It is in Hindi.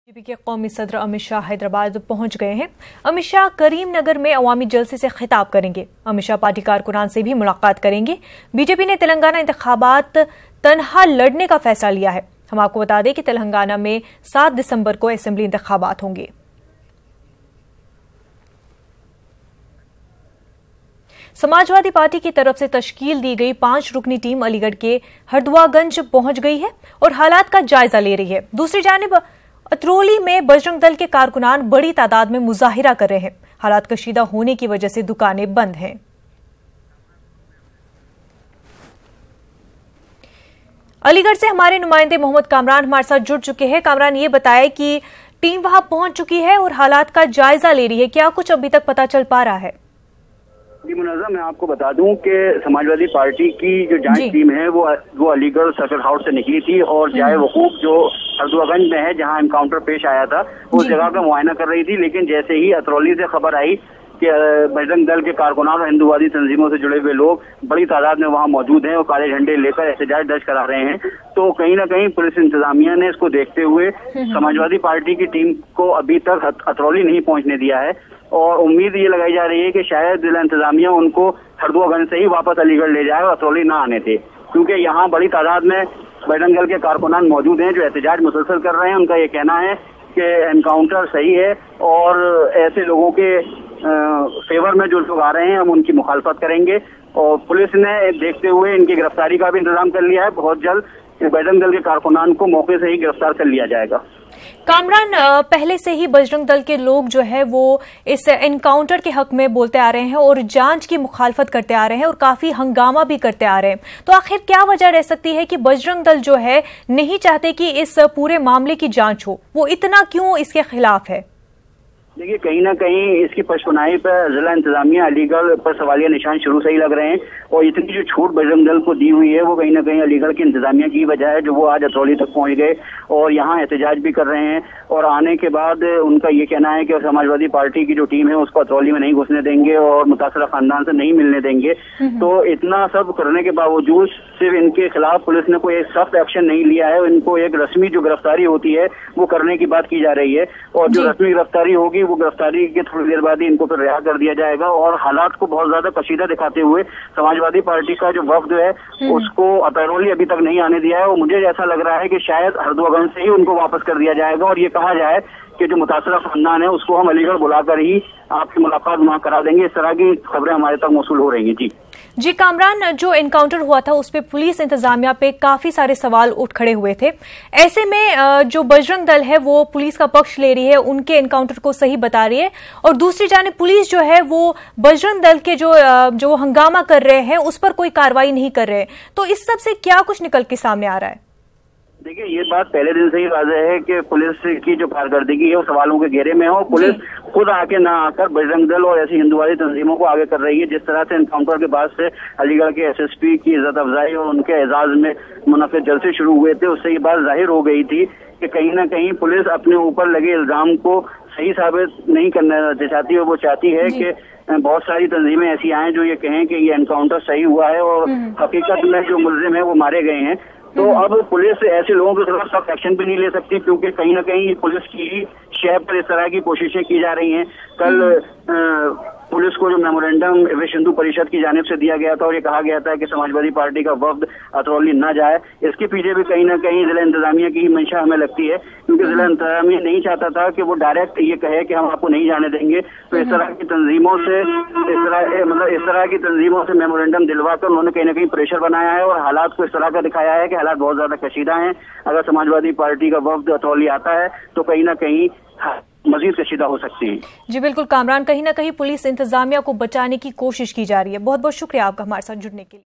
बीजेपी के कौमी सदर अमित शाह हैदराबाद पहुंच गए हैं। अमित शाह करीम नगर में अवामी जलसे से खिताब करेंगे। अमित शाह पार्टी कारकुनान से भी मुलाकात करेंगे। बीजेपी ने तेलंगाना इंतखाबात तनहा लड़ने का फैसला लिया है। हम आपको बता दें कि तेलंगाना में 7 दिसंबर को असेंबली इंतखाबात होंगे। समाजवादी पार्टी की तरफ से तश्कील दी गई 5 रुकनी टीम अलीगढ़ के हरदुआगंज पहुंच गई है और हालात का जायजा ले रही है। दूसरी जानिब अतरौली में बजरंग दल के कारकुनान बड़ी तादाद में मुजाहिरा कर रहे हैं। हालात कशीदा होने की वजह से दुकानें बंद हैं। अलीगढ़ से हमारे नुमाइंदे मोहम्मद कामरान हमारे साथ जुड़ चुके हैं। कामरान, ये बताएं कि टीम वहां पहुंच चुकी है और हालात का जायजा ले रही है, क्या कुछ अभी तक पता चल पा रहा है? जी मुनाज़ा, मैं आपको बता दूं कि समाजवादी पार्टी की जो जांच टीम है वो अलीगढ़ सर्किट हाउस से निकली थी और जाए वकूफ जो हरदुआगंज में है जहां एनकाउंटर पेश आया था उस जगह का मुआयना कर रही थी। लेकिन जैसे ही अतरौली से खबर आई कि बजरंग दल के कारकुनान और हिंदुवादी तंजीमों से जुड़े हुए लोग बड़ी तादाद में वहां मौजूद हैं और काले झंडे लेकर एहतजाज दर्ज करा रहे हैं, तो कहीं ना कहीं पुलिस इंतजामिया ने इसको देखते हुए समाजवादी पार्टी की टीम को अभी तक अतरौली नहीं पहुंचने दिया है। और उम्मीद ये लगाई जा रही है कि शायद जिला इंतजामिया उनको हरदुआगंज से ही वापस अलीगढ़ ले जाए और अतरौली ना आने थे, क्योंकि यहाँ बड़ी तादाद में बजरंग दल के कारकुनान मौजूद हैं जो एहतजाज मुसलसल कर रहे हैं। उनका ये कहना है कि एनकाउंटर सही है और ऐसे लोगों के फेवर में जो लोग आ रहे हैं हम उनकी मुखालफत करेंगे। और पुलिस ने देखते हुए इनकी गिरफ्तारी का भी इंतजाम कर लिया है। बहुत जल्द बजरंग दल के कारकुनान को मौके से ही गिरफ्तार कर लिया जाएगा। कामरान, पहले से ही बजरंग दल के लोग जो है वो इस एनकाउंटर के हक में बोलते आ रहे हैं और जांच की मुखालफत करते आ रहे हैं और काफी हंगामा भी करते आ रहे हैं, तो आखिर क्या वजह रह सकती है कि बजरंग दल जो है नहीं चाहते कि इस पूरे मामले की जांच हो? वो इतना क्यों इसके खिलाफ है? देखिए, कहीं ना कहीं इसकी पशपनाई पर जिला इंतजामिया अलीगढ़ पर सवालिया निशान शुरू से ही लग रहे हैं और इतनी जो छूट बजरंग दल को दी हुई है वो कहीं ना कहीं अलीगढ़ की इंतजामिया की वजह है जो वो आज अतरौली तक पहुंच गए और यहाँ एहतजाज भी कर रहे हैं। और आने के बाद उनका ये कहना है कि समाजवादी पार्टी की जो टीम है उसको अतरौली में नहीं घुसने देंगे और मुतासरा खानदान से नहीं मिलने देंगे। तो इतना सब करने के बावजूद सिर्फ इनके खिलाफ पुलिस ने कोई सख्त एक्शन नहीं लिया है। इनको एक रस्मी जो गिरफ्तारी होती है वो करने की बात की जा रही है और जो रस्मी गिरफ्तारी होगी वो गिरफ्तारी के थोड़ी देर बाद ही इनको फिर रिहा कर दिया जाएगा। और हालात को बहुत ज्यादा कशीदा दिखाते हुए समाजवादी पार्टी का जो वफ्द है उसको अतरौली अभी तक नहीं आने दिया है और मुझे ऐसा लग रहा है कि शायद हरदुआगंज से ही उनको वापस कर दिया जाएगा और ये कहा जाए कि जो मुतासरा खानदान है उसको हम अलीगढ़ बुलाकर ही आपकी मुलाकात वहां करा देंगे। इस तरह की खबरें हमारे तक मौसूल हो रही हैं। जी कामरान, जो एनकाउंटर हुआ था उस पे पुलिस इंतजामिया पे काफी सारे सवाल उठ खड़े हुए थे। ऐसे में जो बजरंग दल है वो पुलिस का पक्ष ले रही है, उनके एनकाउंटर को सही बता रही है और दूसरी जानिब पुलिस जो है वो बजरंग दल के जो हंगामा कर रहे हैं उस पर कोई कार्रवाई नहीं कर रहे, तो इस सब से क्या कुछ निकल के सामने आ रहा है? देखिए, ये बात पहले दिन से ही वाज़ेह है कि पुलिस की जो कारकर्दगी है वो सवालों के घेरे में है और पुलिस खुद आके ना आकर बजरंग दल और ऐसी हिंदुवादी तंजीमों को आगे कर रही है। जिस तरह से एनकाउंटर के बाद से अलीगढ़ के SSP की इज्जत अफजाई और उनके एजाज में मुनाफिद जलसे शुरू हुए थे, उससे ये बात जाहिर हो गई थी कि कहीं ना कहीं पुलिस अपने ऊपर लगे इल्जाम को सही साबित नहीं करना चाहती है। वो चाहती है कि बहुत सारी तंजीमें ऐसी आए जो ये कहें कि ये एनकाउंटर सही हुआ है और हकीकत में जो मुलजिम है वो मारे गए हैं। तो अब पुलिस ऐसे लोगों के खिलाफ सख्त एक्शन भी नहीं ले सकती क्योंकि कहीं ना कहीं पुलिस की ही शय पर इस तरह की कोशिशें की जा रही हैं। कल पुलिस को जो मेमोरेंडम विश्व हिंदू परिषद की जानिब से दिया गया था और ये कहा गया था कि समाजवादी पार्टी का वफ्द अतरौली न जाए, इसके पीछे भी कहीं ना कहीं जिला इंतजामिया की ही मंशा हमें लगती है क्योंकि जिला इंतजामिया नहीं चाहता था कि वो डायरेक्ट ये कहे कि हम आपको नहीं जाने देंगे। तो इस तरह की तंजीमों से इस तरह की तंजीमों से मेमोरेंडम दिलवाकर उन्होंने कहीं ना कहीं प्रेशर बनाया है और हालात को इस तरह का दिखाया है कि हालात बहुत ज्यादा कशीदा हैं। अगर समाजवादी पार्टी का वफ्द अतरौली आता है तो कहीं ना कहीं मजीद कशीदा हो सकती है। जी बिल्कुल कामरान, कहीं ना कहीं पुलिस इंतजामिया को बचाने की कोशिश की जा रही है। बहुत बहुत शुक्रिया आपका हमारे साथ जुड़ने के लिए।